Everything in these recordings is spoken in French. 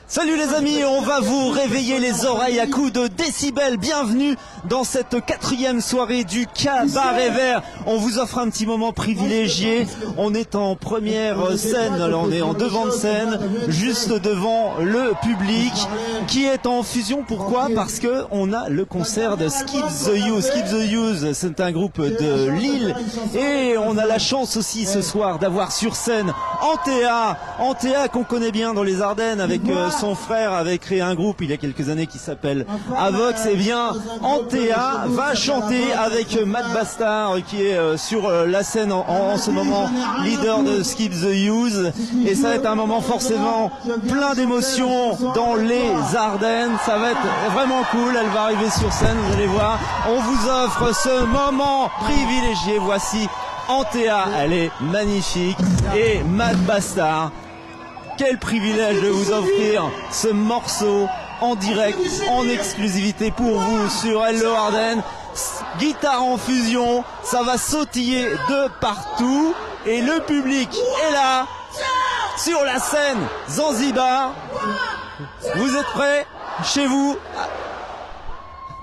Salut les amis, on va vous réveiller les oreilles à coups de décibels. Bienvenue dans cette 4e soirée du Cabaret Vert. On vous offre un petit moment privilégié. On est en première scène, alors on est en devant de scène, juste devant le public qui est en fusion. Pourquoi? Parce que on a le concert de Skip the Use. Skip the Use, c'est un groupe de Lille et on a la chance aussi ce soir d'avoir sur scène Antea. Antea qu'on connaît bien dans les Ardennes avec son frère avait créé un groupe il y a quelques années qui s'appelle Avox. Et bien Antea va chanter avec Matt Bastard qui est sur la scène en ce moment, leader de Skip the Use, et ça va être un moment forcément plein d'émotions dans les Ardennes. Ça va être vraiment cool. Elle va arriver sur scène, vous allez voir. On vous offre ce moment privilégié. Voici Antea, elle est magnifique, et Matt Bastard. Quel privilège de vous offrir ce morceau en direct, en exclusivité pour vous sur Hello Ardennes. Guitare en fusion, ça va sautiller de partout et le public est là, sur la scène Zanzibar. Vous êtes prêts chez vous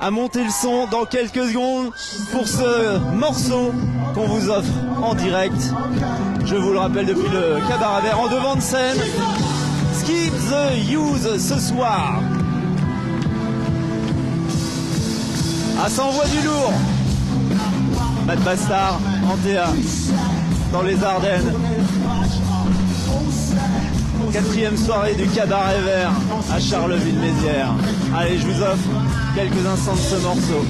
à monter le son dans quelques secondes pour ce morceau qu'on vous offre en direct. Je vous le rappelle depuis le Cabaret Vert en devant de scène. Skip the Use ce soir. Ah, ça envoie du lourd. Matt Bastard, Antea, dans les Ardennes. 4e soirée du Cabaret Vert à Charleville-Mézières. Allez, je vous offre quelques instants de ce morceau.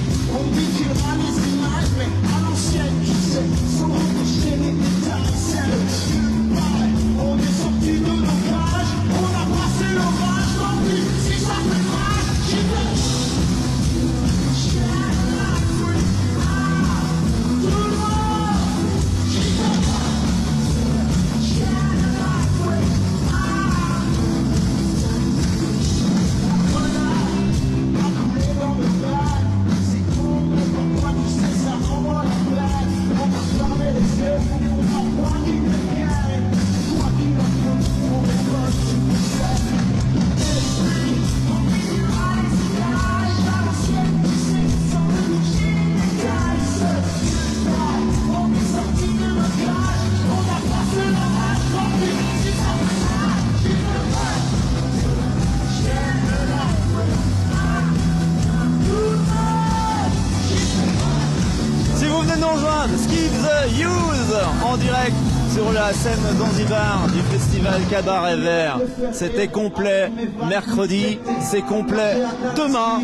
Skip the Use en direct sur la scène Zanzibar du festival Cabaret Vert. C'était complet mercredi, c'est complet demain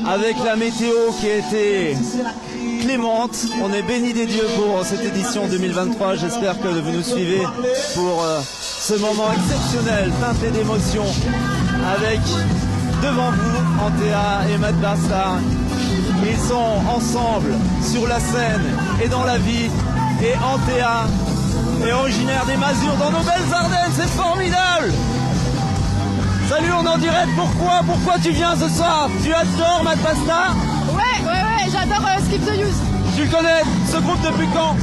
avec la météo qui a été clémente. On est béni des dieux pour cette édition 2023. J'espère que vous nous suivez pour ce moment exceptionnel, teinté d'émotion, avec devant vous Antea et Matt Bastard. Ils sont ensemble sur la scène et dans la vie. Et Antea est originaire des Masures dans nos belles Ardennes, c'est formidable. Salut, on est en direct. Pourquoi tu viens ce soir? Tu adores Matt Bastard? Ouais, j'adore Skip the Use. Tu le connais, ce groupe, depuis quand?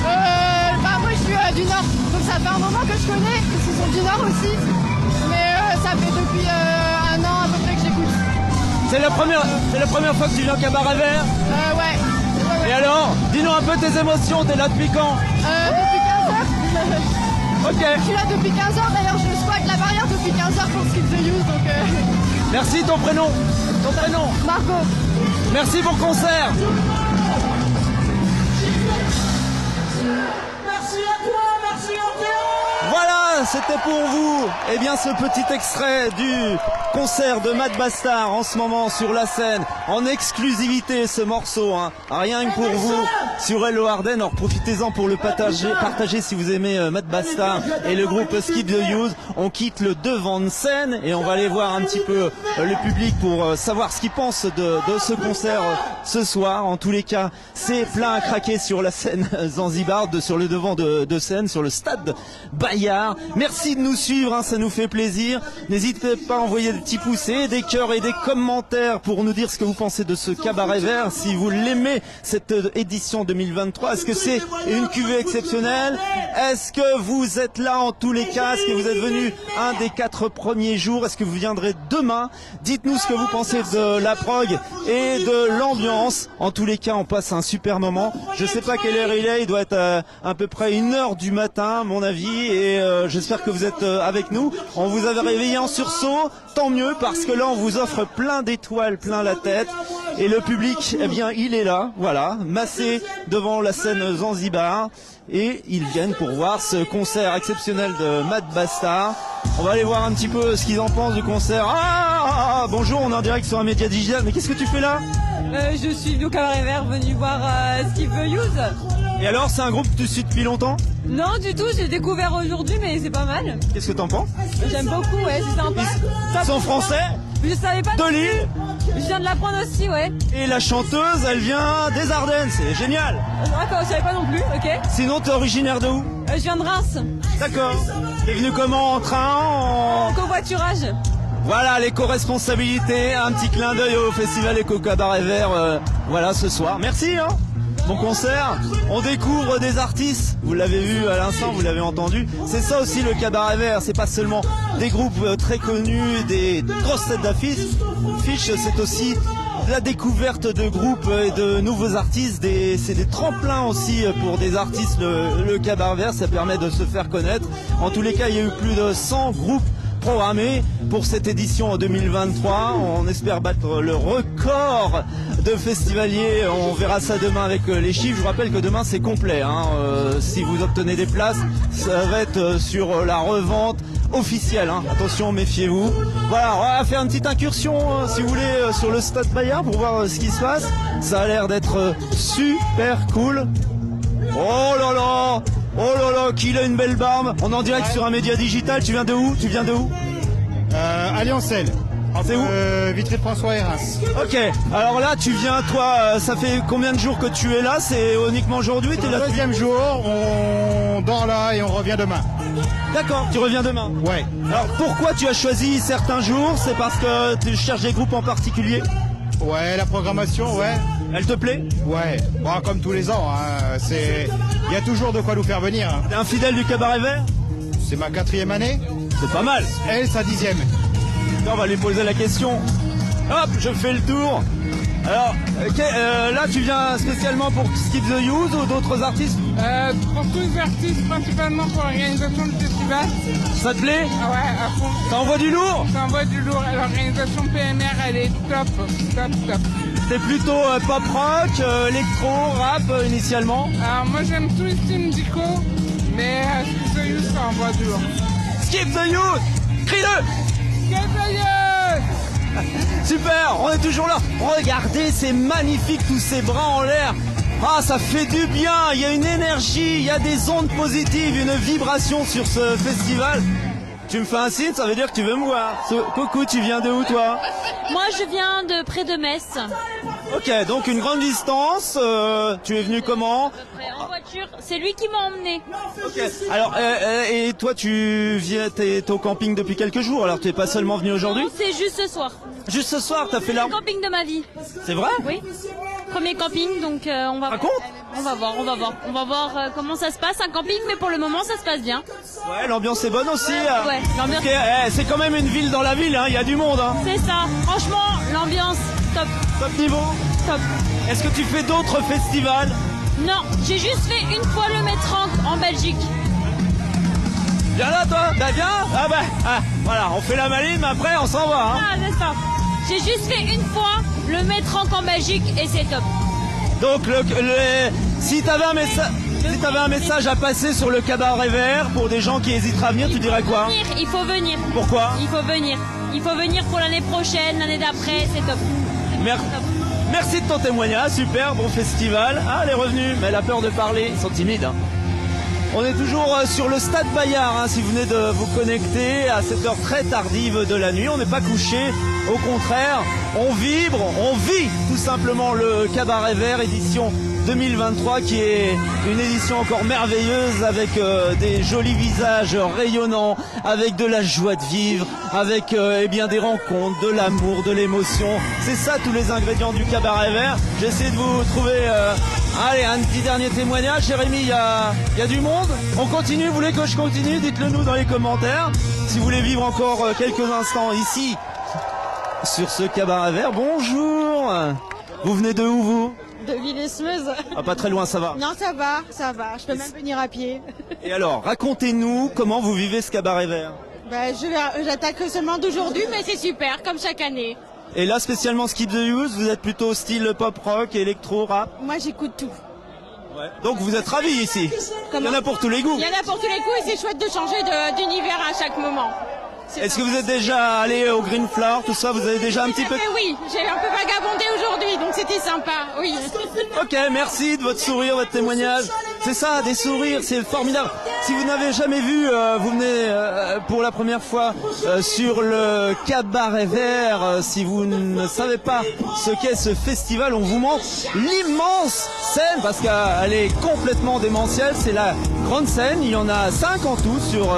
Moi je suis du Nord, donc ça fait un moment que je connais, parce qu'ils sont du Nord aussi. Mais ça fait depuis 1 an à peu près que j'écoute. C'est la première fois que tu viens au Cabaret Vert? Ouais. Et alors, dis-nous un peu tes émotions, t'es là depuis quand? Depuis 15 heures. Ok. Je suis là depuis 15 heures, d'ailleurs je squatte la barrière depuis 15 heures pour Skip the Use, donc... Merci, ton prénom? Margot. Merci pour le concert. Merci à toi, merci Antea. Voilà, c'était pour vous, eh bien, ce petit extrait du concert de Matt Bastard en ce moment sur la scène, en exclusivité ce morceau, hein, rien que pour vous sur Hello Ardennes. Alors profitez-en pour le partager si vous aimez Matt Bastard et le groupe Skip the Use. On quitte le devant de scène et on va aller voir un petit peu le public pour savoir ce qu'ils pensent de ce concert ce soir. En tous les cas, c'est plein à craquer sur la scène Zanzibar, sur le devant de scène, sur le stade Bayard. Merci de nous suivre, hein, ça nous fait plaisir. N'hésitez pas à envoyer petits pouces et des cœurs et des commentaires pour nous dire ce que vous pensez de ce cabaret vert, si vous l'aimez cette édition 2023. Est-ce que c'est une cuvée exceptionnelle? Est-ce que vous êtes là en tous les cas? Est-ce que vous êtes venu un des 4 premiers jours? Est-ce que vous viendrez demain? Dites-nous ce que vous pensez de la prog et de l'ambiance. En tous les cas, on passe un super moment. Je sais pas quelle heure il est, il doit être à peu près 1h du matin à mon avis, et j'espère que vous êtes avec nous. On vous avait réveillé en sursaut, tant mieux, parce que là on vous offre plein d'étoiles, plein la tête, et le public, eh bien il est là, voilà, massé devant la scène Zanzibar, et ils viennent pour voir ce concert exceptionnel de Matt Bastard. On va aller voir un petit peu ce qu'ils en pensent du concert. Bonjour, on est en direct sur un média digital, mais qu'est-ce que tu fais là? Je suis du Cabaret Vert, venu voir Skip the Use. Et alors, c'est un groupe que tu suis depuis longtemps? Non, du tout, j'ai découvert aujourd'hui, mais c'est pas mal. Qu'est-ce que t'en penses? J'aime beaucoup, ouais, c'est sympa. Ils sont français? Je savais pas. De Lille? Je viens de l'apprendre aussi, ouais. Et la chanteuse, elle vient des Ardennes, c'est génial. D'accord, je savais pas non plus, ok. Sinon, t'es originaire de où? Je viens de Reims. D'accord. T'es venu comment? En train? En Covoiturage. Voilà, l'éco-responsabilité, un petit clin d'œil au festival Éco Cabaret Vert, voilà, ce soir. Merci, hein. Bon concert, on découvre des artistes, vous l'avez vu à l'instant, vous l'avez entendu, c'est ça aussi le Cabaret Vert, c'est pas seulement des groupes très connus, des grosses têtes d'affiche, c'est aussi la découverte de groupes et de nouveaux artistes, c'est des tremplins aussi pour des artistes, le Cabaret Vert, ça permet de se faire connaître. En tous les cas, il y a eu plus de 100 groupes programmé pour cette édition en 2023. On espère battre le record de festivaliers. On verra ça demain avec les chiffres. Je vous rappelle que demain c'est complet, hein. Si vous obtenez des places, ça va être sur la revente officielle, hein. Attention, méfiez-vous. Voilà, on va faire une petite incursion, si vous voulez, sur le Stade Bayard pour voir ce qui se passe. Ça a l'air d'être super cool. Oh là là! Oh là là, qu'il a une belle barbe. On est en direct sur un média digital. Tu viens de où? Tu viens de où? Alliancel. C'est où? Vitry-François et Reims. Ok, alors là tu viens, toi, ça fait combien de jours que tu es là? C'est uniquement aujourd'hui? T'es Le là depuis... deuxième jour, on dort là et on revient demain. D'accord, tu reviens demain. Ouais. Alors pourquoi tu as choisi certains jours? C'est parce que tu cherches des groupes en particulier? Ouais, la programmation, ouais. Elle te plaît? Ouais. Bon, comme tous les ans, hein, il y a toujours de quoi nous faire venir. Hein. T'es un fidèle du Cabaret Vert? C'est ma 4e année. C'est pas mal. Elle, sa 10e. On va lui poser la question. Hop, je fais le tour. Alors, là tu viens spécialement pour Skip the Use ou d'autres artistes? Pour tous les artistes, principalement pour l'organisation du festival. Ça te plaît? Ah ouais, à fond. Ça envoie du lourd? Ça envoie du lourd. L'organisation PMR, elle est top, top, top. C'est plutôt pop rock, électro, rap initialement? Alors moi j'aime tous les styles musicaux, mais Skip the Use, ça envoie du lourd. Skip the Use! Crie-le! Skip the Use! Super, on est toujours là. Regardez, c'est magnifique, tous ces bras en l'air. Ah, ça fait du bien, il y a une énergie, il y a des ondes positives, une vibration sur ce festival. Tu me fais un signe, ça veut dire que tu veux me voir. Coucou, tu viens de où toi? Moi je viens de près de Metz. Ok, donc une grande distance, tu es venu comment? En voiture, c'est lui qui m'a emmené. Ok, alors, et toi tu viens, t'es au camping depuis quelques jours, alors tu n'es pas seulement venu aujourd'hui? Non, c'est juste ce soir. Juste ce soir, t'as fait la... Le camping de ma vie. C'est vrai? Oui. Premier camping, donc on va Raconte. On va voir comment ça se passe, un camping, mais pour le moment ça se passe bien. Ouais, l'ambiance est bonne aussi. Ouais, l'ambiance. Ok, c'est quand même une ville dans la ville, hein, il y a du monde. Hein. C'est ça, franchement, l'ambiance, top. Top niveau. Top. Est-ce que tu fais d'autres festivals? Non, j'ai juste fait une fois le Metrank en Belgique. Viens là toi, bah viens. Voilà, on fait la maline, mais après on s'en va. Hein. Ah, c'est ça. J'ai juste fait une fois le Metrank en Belgique et c'est top. Donc si t'avais un message à passer sur le Cabaret Vert pour des gens qui hésiteraient à venir, tu dirais quoi? Il faut venir. Pourquoi? Il faut venir. Il faut venir pour l'année prochaine, l'année d'après, c'est top. Merci de ton témoignage, super, bon festival. Ah, elle est revenue, mais elle a peur de parler, ils sont timides. Hein. On est toujours sur le stade Bayard, hein, si vous venez de vous connecter à cette heure très tardive de la nuit. On n'est pas couché, au contraire, on vibre, on vit tout simplement le Cabaret Vert édition 2023 qui est une édition encore merveilleuse avec des jolis visages rayonnants, avec de la joie de vivre, avec eh bien des rencontres, de l'amour, de l'émotion. C'est ça tous les ingrédients du Cabaret Vert. J'essaie de vous trouver allez, un petit dernier témoignage. Jérémy, il y a du monde. On continue, vous voulez que je continue? Dites-le nous dans les commentaires. Si vous voulez vivre encore quelques instants ici sur ce Cabaret Vert. Bonjour. Vous venez de où vous? De Villesmeuse. Ah, pas très loin, ça va. Non, ça va. Je peux même venir à pied. Et alors, racontez-nous comment vous vivez ce Cabaret Vert. J'attaque seulement d'aujourd'hui, mais Mais c'est super, comme chaque année. Et là, spécialement Skip the Use, vous êtes plutôt style pop rock, électro, rap. moi j'écoute tout. Ouais. Donc vous êtes ravis ici. Il y en a pour tous les goûts. Il y en a pour tous les coups et c'est chouette de changer d'univers à chaque moment. Est-ce que vous êtes déjà allé au Green Floor, tout ça? Vous avez déjà un petit peu... Oui, j'ai un peu vagabondé aujourd'hui, donc c'était sympa, oui. Ok, merci de votre sourire, votre témoignage. C'est ça, des sourires, c'est formidable. Si vous n'avez jamais vu, vous venez pour la première fois sur le Cabaret Vert. Si vous ne savez pas ce qu'est ce festival, on vous montre l'immense scène parce qu'elle est complètement démentielle. C'est la grande scène, il y en a 5 en tout sur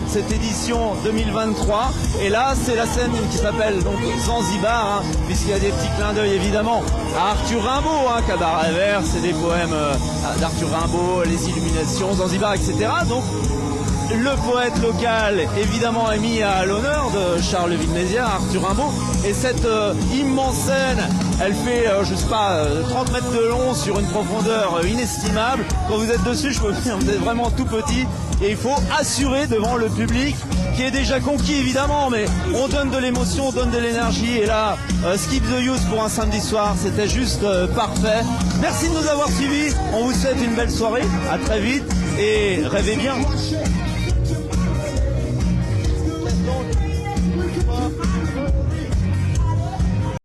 cette édition 2023. Et là, c'est la scène qui s'appelle donc Zanzibar, hein, puisqu'il y a des petits clins d'œil évidemment à Arthur Rimbaud. Hein, Cabaret Vert, c'est des poèmes d'Arthur Rimbaud, les illuminations, Zanzibar, etc. Donc, le poète local, évidemment, est mis à l'honneur de Charles Vilmézières, Arthur Rimbaud. Et cette immense scène, elle fait, je sais pas, 30 mètres de long sur une profondeur inestimable. Quand vous êtes dessus, je peux vous dire, vous êtes vraiment tout petit. Et il faut assurer devant le public, qui est déjà conquis évidemment, mais on donne de l'émotion, on donne de l'énergie. Et là, Skip the Use pour un samedi soir, c'était juste parfait. Merci de nous avoir suivis. On vous souhaite une belle soirée. À très vite et rêvez bien.